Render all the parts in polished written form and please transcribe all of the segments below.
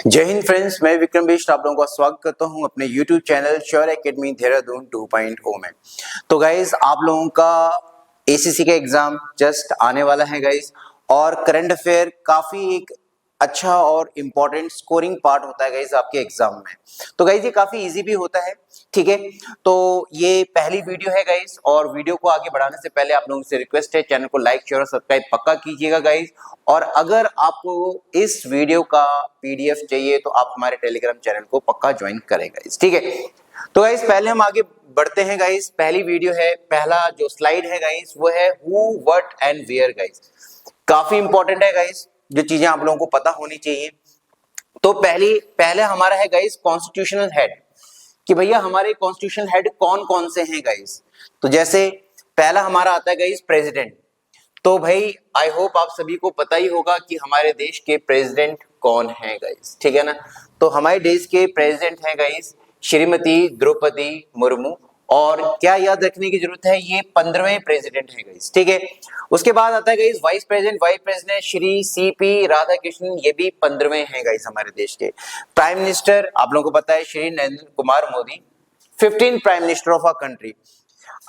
जय हिंद फ्रेंड्स, मैं विक्रम बिष्ट आप लोगों का स्वागत करता हूं अपने YouTube channel sure academy Dehradun 2.0 में। तो गाइज आप लोगों का ACC का एग्जाम जस्ट आने वाला है गाइज, और करंट अफेयर काफी एक अच्छा और इम्पोर्टेंट स्कोरिंग पार्ट होता है गाइज आपके एग्जाम में। तो गाइज ये काफी इजी भी होता है, ठीक है। तो ये पहली वीडियो है गाइज, और वीडियो को आगे बढ़ाने से पहले आप लोगों से रिक्वेस्ट है, चैनल को लाइक शेयर और सब्सक्राइब पक्का कीजिएगा गाइज। और अगर आपको इस वीडियो का PDF चाहिए तो आप हमारे टेलीग्राम चैनल को पक्का ज्वाइन करें गाइज, ठीक है। तो गाइज पहले हम आगे बढ़ते हैं गाइज। पहली वीडियो है, पहला जो स्लाइड है गाइज वो है who what and where guys. काफी इंपॉर्टेंट है गाइज, जो चीजें आप लोगों को पता होनी चाहिए। तो पहले हमारा है गाइज कॉन्स्टिट्यूशनल हेड, कि भैया हमारे कॉन्स्टिट्यूशनल हेड कौन कौन से हैं गाइज। तो जैसे पहला हमारा आता है गाइज प्रेसिडेंट। तो भाई आई होप आप सभी को पता ही होगा कि हमारे देश के प्रेसिडेंट कौन है गाइज, ठीक है ना। तो हमारे देश के प्रेसिडेंट हैं गाइज श्रीमती द्रौपदी मुर्मू। और क्या याद रखने की जरूरत है, ये 15वें प्रेसिडेंट है गाइज, ठीक है। उसके बाद आता है guys vice president Shri CP Radhakrishnan, ये भी 15वें हैं गाइज हमारे देश के। प्राइम मिनिस्टर आप लोगों को पता है Shri Narendra Kumar Modi, 15 prime minister of our country.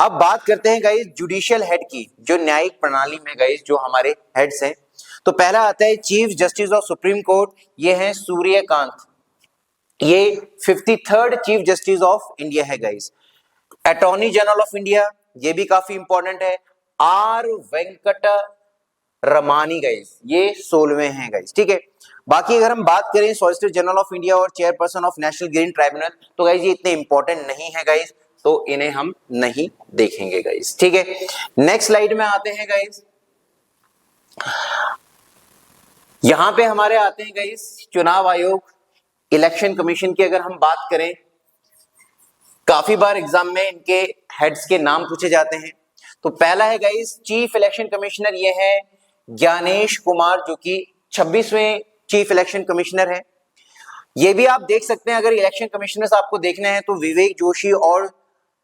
अब बात करते हैं गाइज जुडिशियल हेड की, जो न्यायिक प्रणाली में गाइज जो हमारे हेड्स हैं। तो पहला आता है chief justice of supreme court, ये है सूर्यकांत, ये 53rd chief justice of India है guys. Attorney general of India, ये भी काफी इंपॉर्टेंट है, R वेंकट रमानी गाइज, ये 16वें हैं गाइज, ठीक है। बाकी अगर हम बात करें सॉलिसिटर जनरल ऑफ इंडिया और chairperson of national green tribunal, तो गाइज ये इतने इंपॉर्टेंट नहीं है गाइज, तो इन्हें हम नहीं देखेंगे गाइज, ठीक है। नेक्स्ट स्लाइड में आते हैं गाइज। यहां पे हमारे आते हैं गाइज चुनाव आयोग, इलेक्शन कमीशन की अगर हम बात करें, काफी बार एग्जाम में इनके हेड्स के नाम पूछे जाते हैं। तो पहला है गाइज चीफ इलेक्शन कमिश्नर, ये है ज्ञानेश कुमार, जो कि 26वें चीफ इलेक्शन कमिश्नर है। ये भी आप देख सकते हैं, अगर इलेक्शन कमिश्नर्स आपको देखने हैं तो विवेक जोशी और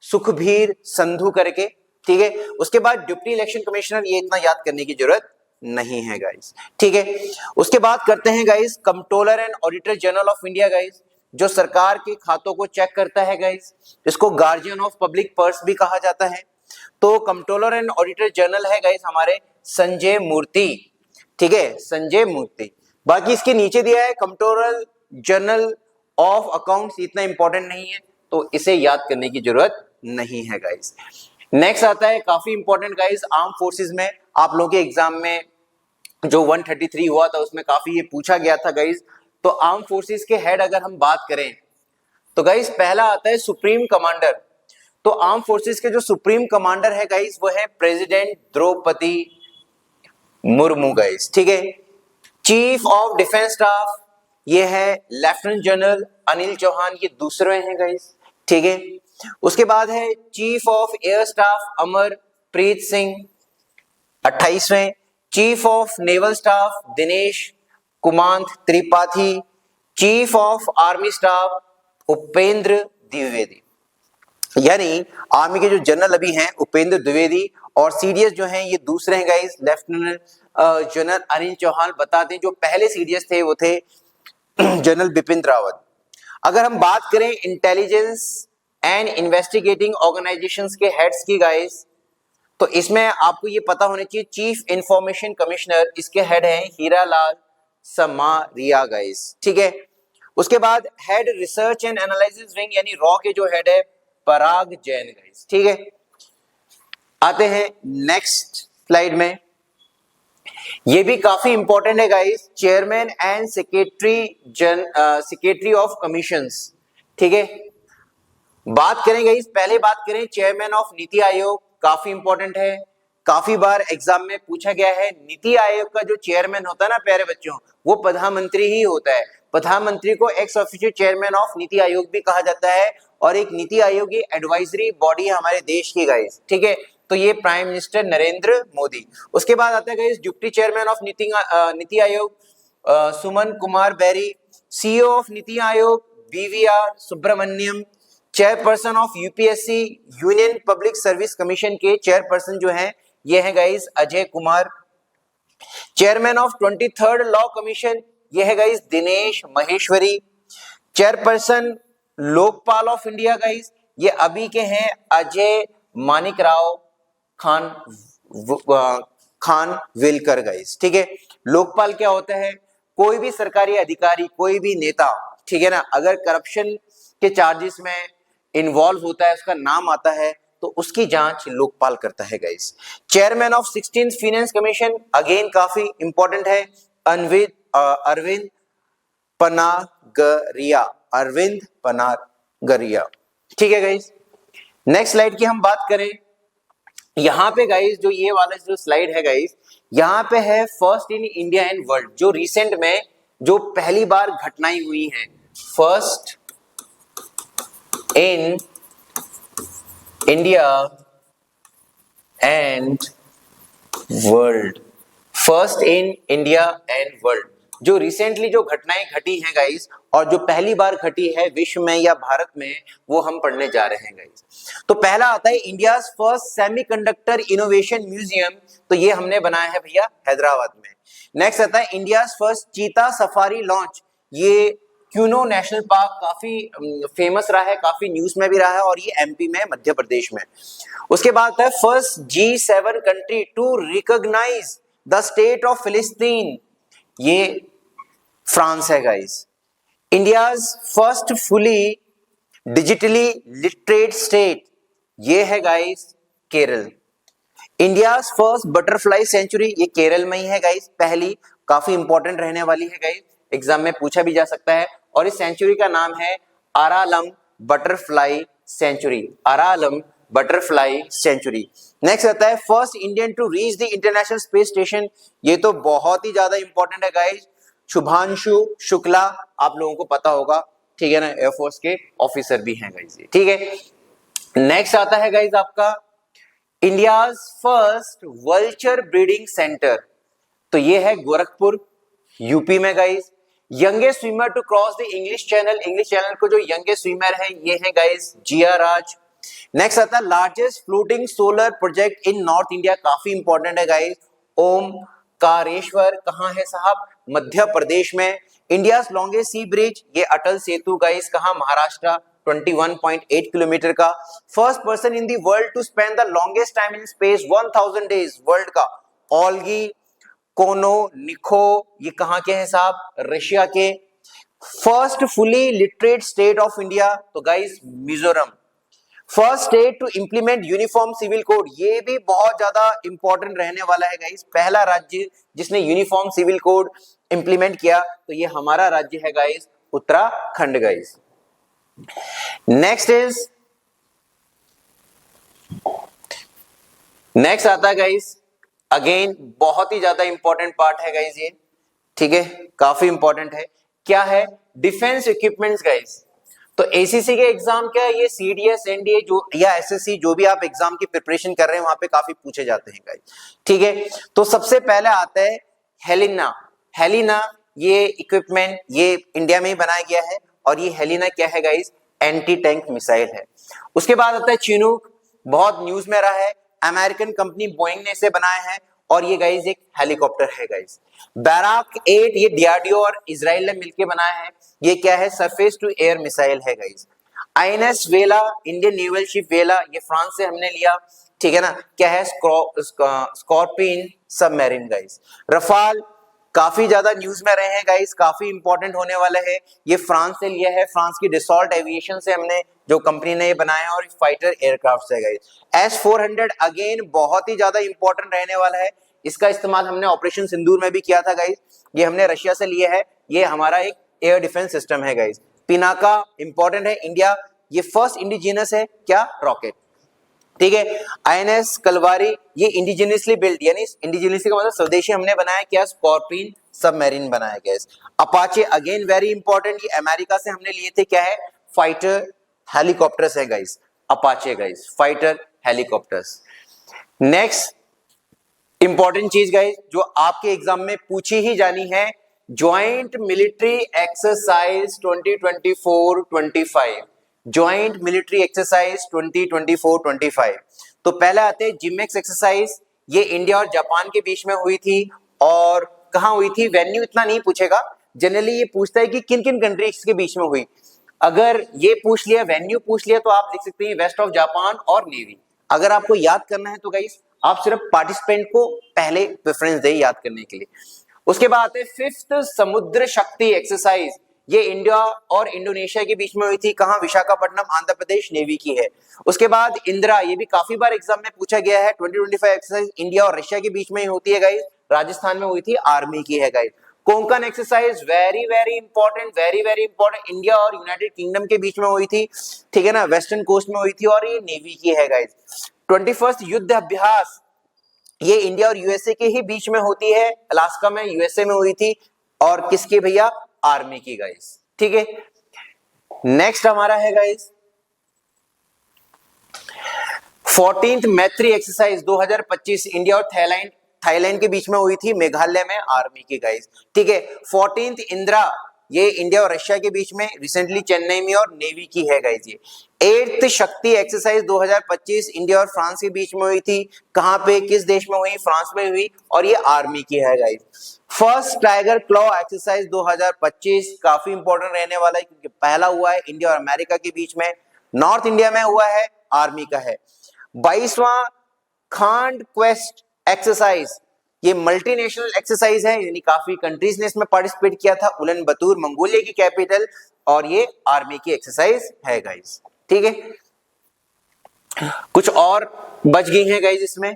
सुखबीर संधू करके, ठीक है। उसके बाद डिप्टी इलेक्शन कमिश्नर, ये इतना याद करने की जरूरत नहीं है गाइज, ठीक है। उसके बाद करते हैं guys controller and auditor general of India guys, जो सरकार के खातों को चेक करता है गाइज। इसको गार्जियन ऑफ पब्लिक पर्स भी कहा जाता है। तो कंट्रोलर एंड ऑडिटर जनरल है गाइज हमारे संजय मूर्ति, ठीक है, संजय मूर्ति। बाकी इसके नीचे दिया है कंट्रोलर जनरल ऑफ अकाउंट्स, इतना इंपॉर्टेंट नहीं है, तो इसे याद करने की जरूरत नहीं है गाइज। नेक्स्ट आता है काफी इंपॉर्टेंट गाइज आर्म फोर्सेस में, आप लोगों के एग्जाम में जो 133 हुआ था उसमें काफी ये पूछा गया था गाइज। तो आर्म फोर्सेस के हेड अगर हम बात करें तो गाइज पहला आता है सुप्रीम कमांडर। तो आर्म फोर्सेस के जो सुप्रीम कमांडर है गाइज वो है प्रेसिडेंट द्रौपदी मुर्मू गाइज, ठीक है। चीफ ऑफ डिफेंस स्टाफ, ये है लेफ्टिनेंट जनरल अनिल चौहान, ये दूसरे हैं गाइज, ठीक है। उसके बाद है chief of air staff Amarpreet Singh, 28वें। Chief of naval staff Dinesh Kumar Tripathi, chief of army staff Upendra Dwivedi. यानी आर्मी के जो जनरल अभी हैं उपेंद्र द्विवेदी, और सीडीएस जो हैं ये दूसरे हैं guys lieutenant general Anil Chauhan. बता दें जो पहले सीडीएस थे वो थे जनरल बिपिन रावत। अगर हम बात करें इंटेलिजेंस एंड इन्वेस्टिगेटिंग ऑर्गेनाइजेशंस के हेड्स की गाइस, तो इसमें आपको ये पता होना चाहिए चीफ इंफॉर्मेशन कमिश्नर, इसके हेड हैं हीरालाल समारिया गाइस, ठीक है। उसके बाद head research and analysis wing यानी रॉ के जो हेड है पराग जैन गाइस, ठीक है। आते हैं नेक्स्ट स्लाइड में, ये भी काफी इंपॉर्टेंट है guys, chairman and secretary of commissions, ठीक है। बात करें गाइस, पहले बात करें चेयरमैन ऑफ नीति आयोग, काफी इंपॉर्टेंट है, काफी बार एग्जाम में पूछा गया है। नीति आयोग का जो चेयरमैन होता है ना प्यारे बच्चों, वो प्रधानमंत्री ही होता है। प्रधानमंत्री को ex officio chairman of Niti आयोग भी कहा जाता है, और एक नीति आयोग की एडवाइजरी बॉडी है हमारे देश की गाइस, ठीक है। तो ये प्राइम मिनिस्टर नरेंद्र मोदी। उसके बाद आता है guys deputy chairman of Niti Aayog Suman Kumar Bery, CEO of Niti Aayog BVR Subrahmanyam, chairperson of UPSC union public service commission के चेयरपर्सन जो हैं ये हैं guys Ajay Kumar, chairman of 23rd law commission ये है guys Dinesh Maheshwari. Chairperson Lokpal of India guys, ये अभी के हैं अजय मानिकराव खानविलकर गाइस, ठीक है। लोकपाल क्या होता है? कोई भी सरकारी अधिकारी, कोई भी नेता, ठीक है ना, अगर करप्शन के चार्जेस में इन्वॉल्व होता है, उसका नाम आता है, तो उसकी जांच लोकपाल करता है guys. Chairman of 16th finance commission, again काफी इंपॉर्टेंट है, अरविंद पनागरिया, अरविंद पनागरिया, ठीक है गाइस। नेक्स्ट स्लाइड की हम बात करें, यहां पे गाइस जो ये वाला जो स्लाइड है गाइस, यहां पे है first in India and world, जो रिसेंट में जो पहली बार घटनाएं हुई हैं, first in India and world, first in India and world, जो रिसेंटली जो घटनाएं घटी हैं गाइस, और जो पहली बार घटी है विश्व में या भारत में, वो हम पढ़ने जा रहे हैं गाइस। तो पहला आता है India first semiconductor innovation museum, तो ये हमने बनाया है भैया हैदराबाद में। नेक्स्ट आता है इंडिया फर्स्ट चीता सफारी लॉन्च, ये क्यूनो नेशनल पार्क काफी फेमस रहा है, काफी न्यूज में भी रहा है, और ये एमपी में, मध्य प्रदेश में। उसके बाद आता है first G7 country to recognise the state of Palestine, ये फ्रांस है guys. India's first fully digitally literate state, ये है guys Kerala. India's first butterfly century, ये केरल में ही है गाइस, पहली, काफी इंपॉर्टेंट रहने वाली है गाइस, एग्जाम में पूछा भी जा सकता है। और इस सेंचुरी का नाम है Aralam butterfly sanctuary, Aralam butterfly sanctuary. Next आता है first Indian to reach the international space station, ये तो बहुत ही ज्यादा इंपॉर्टेंट है गाइस, शुभांशु शुक्ला, आप लोगों को पता होगा, ठीक है ना, एयरफोर्स के ऑफिसर भी हैं गाइस, ठीक है। नेक्स्ट आता है गाइस आपका India's first vulture breeding centre, तो ये है गोरखपुर, यूपी में guys. Youngest swimmer to cross the English channel, English channel को जो यंगेस्ट स्विमर है, ये है गाइस जिया राज। नेक्स्ट आता है largest floating solar project in north India, काफी इंपॉर्टेंट है गाइस, ओमकारेश्वर, कहां है साहब? मध्य प्रदेश में। इंडिया लॉन्गेस्ट सी ब्रिज, ये अटल सेतु गाइस, कहां? महाराष्ट्र, 21.8 किलोमीटर का। First person in the world to spend the longest time in space 1000 days, world का, ओल्गी कोनोनिको, ये कहां के हैं साहब? रशिया के। First fully literate state of India, तो guys Mizoram. First state to implement uniform civil code, ये भी बहुत ज्यादा इंपॉर्टेंट रहने वाला है गाइस, पहला राज्य जिसने यूनिफॉर्म सिविल कोड इंप्लीमेंट किया, तो ये हमारा राज्य है गाइस, उत्तराखंड गाइस। नेक्स्ट आता है गाइस, अगेन बहुत ही ज्यादा इंपॉर्टेंट पार्ट है गाइस ये, ठीक है, काफी इंपॉर्टेंट है। क्या है? Defence equipments guys. तो एसीसी के एग्जाम क्या है, ये सीडीएस एनडीए जो या एसएससी जो भी आप एग्जाम की प्रिपरेशन कर रहे हैं, वहां पे काफी पूछे जाते हैं गाइस, ठीक है। तो सबसे पहले आता है हेलिना, हेलिना ये इक्विपमेंट ये इंडिया में ही बनाया गया है, और ये हेलिना क्या है गाइस? एंटी टैंक मिसाइल है। उसके बाद आता है चिनूक, बहुत न्यूज में रहा है, अमेरिकन कंपनी बोइंग ने इसे बनाया है, और ये गाइस एक हेलीकॉप्टर है गाइस। बैराक 8 ये डीआरडीओ और इजराइल ने मिलकर बनाया है, ये क्या है? सरफेस टू एयर मिसाइल है गाइस। आईएनएस वेला, इंडियन नेवल शिप वेला, ये फ्रांस से हमने लिया, ठीक है ना, क्या है? Scorpion submarine guys. रफाल काफी ज्यादा न्यूज में रहे हैं गाइस, काफी इंपॉर्टेंट होने वाला है, ये फ्रांस से लिया है, फ्रांस की डिसॉल्ट एविएशन से हमने जो कंपनी ने ये बनाया है, और फाइटर एयरक्राफ्ट है गाइस। S-400 अगेन बहुत ही ज्यादा इंपॉर्टेंट रहने वाला है, इसका इस्तेमाल हमने ऑपरेशन सिंदूर में भी किया था गाइस, ये हमने रशिया से लिया है, ये हमारा एक एयर डिफेंस सिस्टम है गाइस। पिनाका इंपॉर्टेंट है, इंडिया ये फर्स्ट इंडिजिनस है क्या? रॉकेट, ठीक है। आईएनएस कलवारी ये इंडिजिनियसली बिल्ड, यानी इंडिजिनियसली का मतलब स्वदेशी हमने बनाया क्या? स्कॉर्पियन सबमरीन बनाया गया। अपाचे अगेन वेरी इंपॉर्टेंट, ये अमेरिका से हमने लिए थे, क्या है? फाइटर हेलीकॉप्टर्स है guys, Apache guys, fighter helicopters. Next important चीज गाइस जो आपके एग्जाम में पूछी ही जानी है, joint military exercise 2024-25, joint military exercise 2024-25। तो पहले आते हैं जिमेक्स एक्सरसाइज, ये इंडिया और जापान के बीच में हुई थी, और कहां हुई थी? वेन्यू इतना नहीं पूछेगा, जनरली ये पूछता है कि किन किन कंट्रीज के बीच में हुई। अगर ये पूछ लिया, वेन्यू पूछ लिया, तो आप लिख सकते हैं वेस्ट ऑफ जापान और नेवी। अगर आपको याद करना है तो गाइस आप सिर्फ पार्टिसिपेंट को पहले प्रेफरेंस दे याद करने के लिए। उसके बाद आते हैं फिफ्थ समुद्र शक्ति एक्सरसाइज। ये इंडिया और इंडोनेशिया के बीच में हुई थी। कहां? विशाखापट्टनम, आंध्र प्रदेश, नेवी की है। उसके बाद इंदिरा, ये भी काफी बार एग्जाम में पूछा गया है। 2025 एक्सरसाइज इंडिया और रशिया के बीच में ही होती है गाइस, राजस्थान में हुई थी, आर्मी की है guys. Konkan exercise very very important, very very important, India और यूनाइटेड किंगडम के बीच में हुई थी, ठीक है ना, वेस्टर्न कोस्ट में हुई थी और ये नेवी की है गाइस। 21st युद्ध अभ्यास, ये इंडिया और यूएसए के ही बीच में होती है, अलास्का में, यूएसए में हुई थी, और किसकी भैया? आर्मी की गाइस, ठीक है। नेक्स्ट हमारा है गाइस 14th मैत्री एक्सरसाइज 2025, इंडिया और थाईलैंड के बीच में हुई थी, मेघालय में, आर्मी की गाइस, ठीक है। 14th इंदिरा, ये इंडिया और रशिया के बीच में रिसेंटली चेन्नई में और नेवी की है गाइस ये। 8th शक्ति एक्सरसाइज 2025 इंडिया और फ्रांस के बीच में हुई थी। कहां पे, किस देश में हुई? फ्रांस में हुई, और ये आर्मी की है guys. First tiger claw exercise 2025 काफी इंपॉर्टेंट रहने वाला है क्योंकि पहला हुआ है इंडिया और अमेरिका के बीच में, नॉर्थ इंडिया में हुआ है, आर्मी का है। 22वां खांड क्वेस्ट एक्सरसाइज, ये मल्टीनेशनल एक्सरसाइज है, यानी काफी कंट्रीज ने इसमें पार्टिसिपेट किया था। उलन बतूर मंगोलिया की कैपिटल, और ये आर्मी की एक्सरसाइज है गाइस, ठीक है। कुछ और बच गई हैं गाइस इसमें।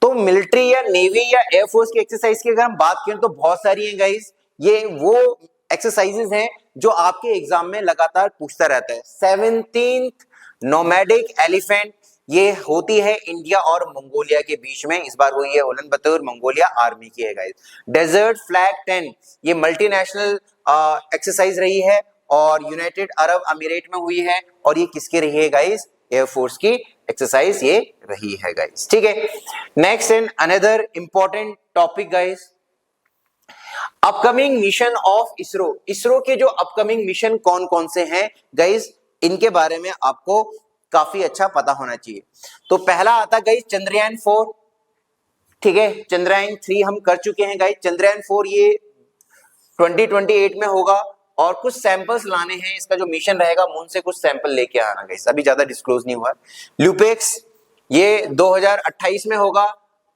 तो मिलिट्री या नेवी या एयरफोर्स की एक्सरसाइज की अगर हम बात करें तो बहुत सारी हैं गाइस। ये वो एक्सरसाइजेज हैं जो आपके एग्जाम में लगातार पूछता रहता है। 17th नोमैडिक एलिफेंट, ये होती है इंडिया और मंगोलिया के बीच में, इस बार हुई है उलन बतूर, मंगोलिया, आर्मी की है गाइस। डेजर्ट फ्लैग 10, ये मल्टीनेशनल एक्सरसाइज रही है और यूनाइटेड अरब अमीरेट में हुई है, और ये किसकी रही है गाइस? एयरफोर्स की एक्सरसाइज ये रही है गाइस, ठीक है। Next and another important topic guys, upcoming mission of ISRO. ISRO के जो अपकमिंग मिशन कौन कौन से हैं गाइस, इनके बारे में आपको काफी अच्छा पता होना चाहिए। तो पहला आता गाइस चंद्रयान 4, ठीक है। चंद्रयान 3 हम कर चुके हैं गाइस। चंद्रयान 4 ये 2028 में होगा, और कुछ सैंपल्स लाने हैं, इसका जो मिशन रहेगा मून से कुछ सैंपल लेके आना गाइस, अभी ज्यादा डिस्क्लोज नहीं हुआ। लुपेक्स, ये 2028 में होगा,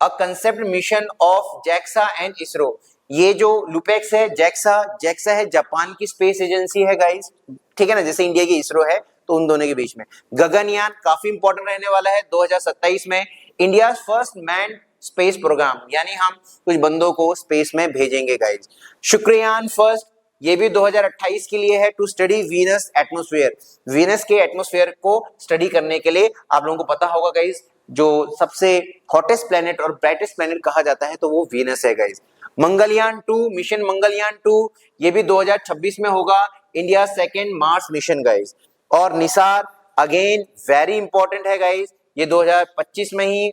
a concept mission of JAXA and ISRO. ये जो लुपेक्स है, जैक्सा है जापान की स्पेस एजेंसी है गाइस, ठीक है ना, जैसे इंडिया की इसरो है, तो उन दोनों के बीच में। गगनयान काफी इंपॉर्टेंट रहने वाला है 2027 में, India first man space programme, यानी हम कुछ बंदों को स्पेस में भेजेंगे गाइस। शुक्रयान फर्स्ट, ये भी 2028 के लिए है, to study Venus atmosphere, Venus के एटमॉस्फेयर को स्टडी करने के लिए। आप लोगों को पता होगा गाइस, जो सबसे हॉटेस्ट प्लेनेट और ब्राइटेस्ट प्लेनेट कहा जाता है तो वो वीनस है गाइस। मंगलयान 2, मिशन मंगलयान 2, ये भी 2026 में होगा, India second Mars mission guys. और निसार अगेन वेरी इंपॉर्टेंट है गाइस, ये 2025 में ही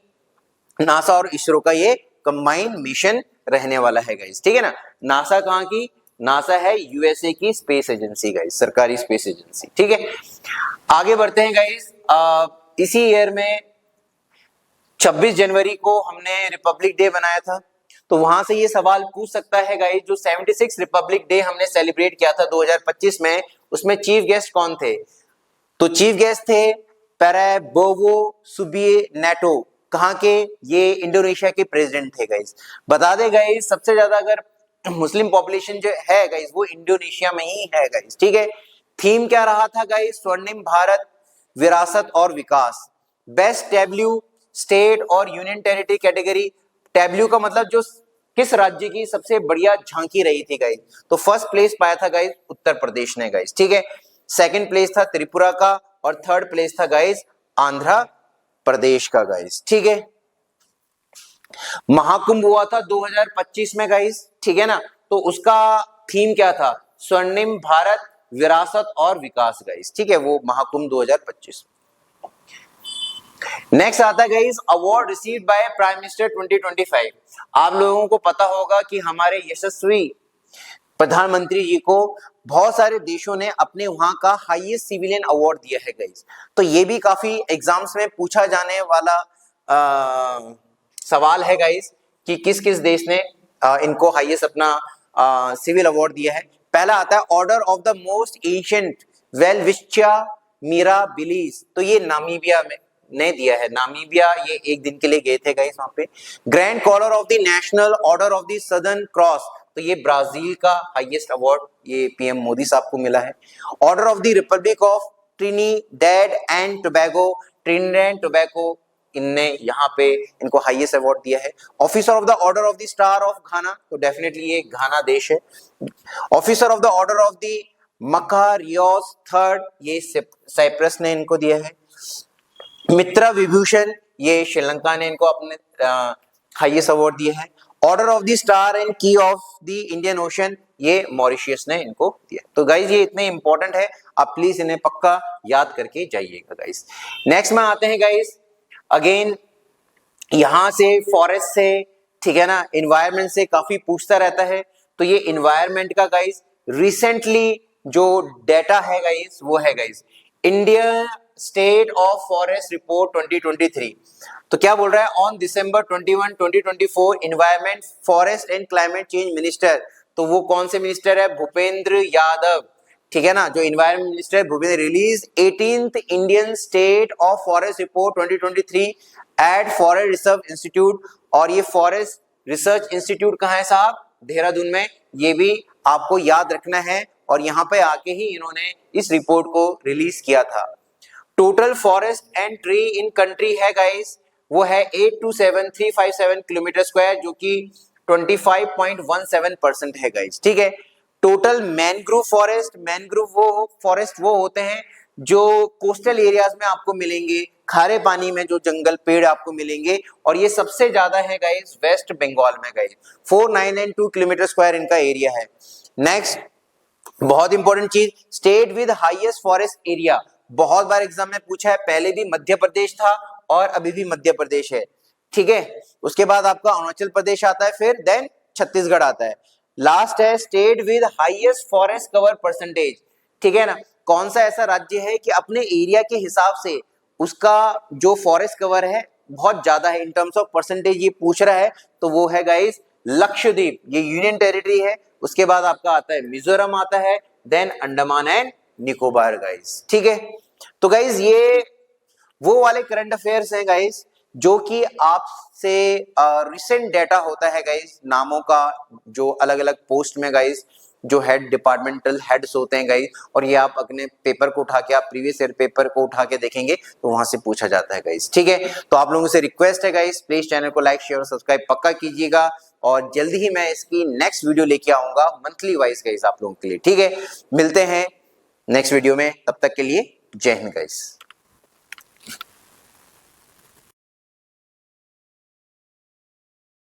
नासा और इसरो का ये कंबाइंड मिशन रहने वाला है गाइस, ठीक है ना। नासा कहां की? नासा है यूएसए की स्पेस एजेंसी गाइस, सरकारी स्पेस एजेंसी, ठीक है। आगे बढ़ते हैं गाइस। इसी ईयर में 26 जनवरी को हमने रिपब्लिक डे बनाया था, तो वहां से ये सवाल पूछ सकता है गाइस, जो 76 रिपब्लिक डे हमने सेलिब्रेट किया था 2025 में, उसमें चीफ गेस्ट कौन थे? तो चीफ गेस्ट थे पैराबोवो सुबिएनेटो, कहां के? ये इंडोनेशिया के प्रेसिडेंट थे गाइस। बता दे गाइस, सबसे ज्यादा अगर मुस्लिम पॉपुलेशन जो है गाइस वो इंडोनेशिया में ही है गाइस, ठीक है। थीम क्या रहा था गाइस? स्वर्णिम भारत, विरासत और विकास। बेस्ट टैब्ल्यू स्टेट और यूनियन टेरिटरी कैटेगरी, टैब्ल्यू का मतलब जो किस राज्य की सबसे बढ़िया झांकी रही थी गाइस, तो फर्स्ट प्लेस पाया था गाइस उत्तर प्रदेश ने गाइस, ठीक है। सेकंड प्लेस था त्रिपुरा का, और थर्ड प्लेस था गाइस आंध्र प्रदेश का गाइस, ठीक है। महाकुंभ हुआ था 2025 में गाइस, ठीक है ना, तो उसका थीम क्या था? स्वर्णिम भारत, विरासत और विकास गाइस, ठीक है, वो महाकुंभ 2025। नेक्स्ट आता है guys award received by prime minister 2025। आप लोगों को पता होगा कि हमारे यशस्वी प्रधानमंत्री जी को बहुत सारे देशों ने अपने वहां का हाईएस्ट सिविलियन अवार्ड दिया है गाइस, तो ये भी काफी एग्जाम्स में पूछा जाने वाला सवाल है गाइस कि किस किस देश ने इनको हाईएस्ट अपना सिविल अवार्ड दिया है। पहला आता है order of the most ancient welwitschia mirabilis, तो ये नामीबिया में ने दिया है। नामीबिया ये एक दिन के लिए गए थे गाइस वहां पे। Grand collar of the national order of the southern cross, तो ये ब्राजील का हाईएस्ट अवार्ड ये पीएम मोदी साहब को मिला है। Order of the republic of Trinidad and Tobago, Trinidad and Tobago इनने यहाँ पे इनको हाईएस्ट अवार्ड दिया है। Officer of the order of the star of Ghana, तो डेफिनेटली ये घाना देश है। Officer of the order of the Makarios third, ये साइप्रस ने इनको दिया है। मित्रा विभूषण, ये श्रीलंका ने इनको अपने हाईएस्ट अवार्ड दिए हैं। Order of the star and की ऑफ द इंडियन ओशन, ये मॉरिशियस ने इनको दिया। तो गाइज ये इतने इंपॉर्टेंट है, आप प्लीज इन्हें पक्का याद करके जाइएगा गाइज। नेक्स्ट में आते हैं गाइज, अगेन यहां से फॉरेस्ट से, ठीक है ना, एनवायरमेंट से काफी पूछता रहता है। तो ये एनवायरमेंट का गाइज रिसेंटली जो डेटा है गाइज वो है guys India state of forest report 2023। तो क्या बोल रहा है, on December 21, 2024 environment forest and climate change minister, तो वो कौन से मिनिस्टर है, भूपेंद्र यादव, ठीक है ना, जो environment minister Bhupender, release 18th Indian state of forest report 2023 at forest research institute. और ये फॉरेस्ट रिसर्च इंस्टीट्यूट कहाँ है साहब, देहरादून में। ये भी आपको याद रखना है, और यहाँ पे आके ही इन्होंने इस रिपोर्ट को रिलीज किया था। Total forest and tree in country है गाइस, वो है 827357 किलोमीटर स्क्वायर, जो कि 25.17% है गाइस, ठीक है। टोटल मैनग्रोव फॉरेस्ट, मैनग्रोव वो फॉरेस्ट वो होते हैं जो कोस्टल एरियाज में आपको मिलेंगे, खारे पानी में जो जंगल पेड़ आपको मिलेंगे, और ये सबसे ज्यादा है गाइस वेस्ट बंगाल में गाइस, 4992 किलोमीटर स्क्वायर इनका एरिया है। नेक्स्ट बहुत इंपॉर्टेंट चीज, state with highest forest area, बहुत बार एग्जाम में पूछा है, पहले भी मध्य प्रदेश था और अभी भी मध्य प्रदेश है, ठीक है। उसके बाद आपका अरुणाचल प्रदेश आता है, फिर देन छत्तीसगढ़ आता है। लास्ट है state with highest forest cover percentage, ठीक है ना, कौन सा ऐसा राज्य है कि अपने एरिया के हिसाब से उसका जो फॉरेस्ट कवर है बहुत ज्यादा है, इन टर्म्स ऑफ परसेंटेज ये पूछ रहा है, तो वो है गाइस लक्षद्वीप, ये यूनियन टेरिटरी है। उसके बाद आपका आता है मिजोरम आता है, then Andaman and Nicobar guys, ठीक है। तो गाइस ये वो वाले करंट अफेयर्स हैं गाइस जो कि आपसे रिसेंट डेटा होता है गाइस, नामों का जो अलग अलग पोस्ट में गाइस जो हेड डिपार्टमेंटल हेड्स होते हैं गाइस, और ये आप अपने पेपर को उठा के, आप प्रीवियस ईयर पेपर को उठा के देखेंगे तो वहां से पूछा जाता है गाइस, ठीक है। तो आप लोगों से रिक्वेस्ट है गाइस, प्लीज चैनल को लाइक शेयर और सब्सक्राइब पक्का कीजिएगा, और जल्दी ही मैं इसकी नेक्स्ट वीडियो लेके आऊंगा मंथली वाइज गाइस आप लोगों के लिए, ठीक है। मिलते हैं नेक्स्ट वीडियो में, तब तक के लिए जय हिंद गाइस।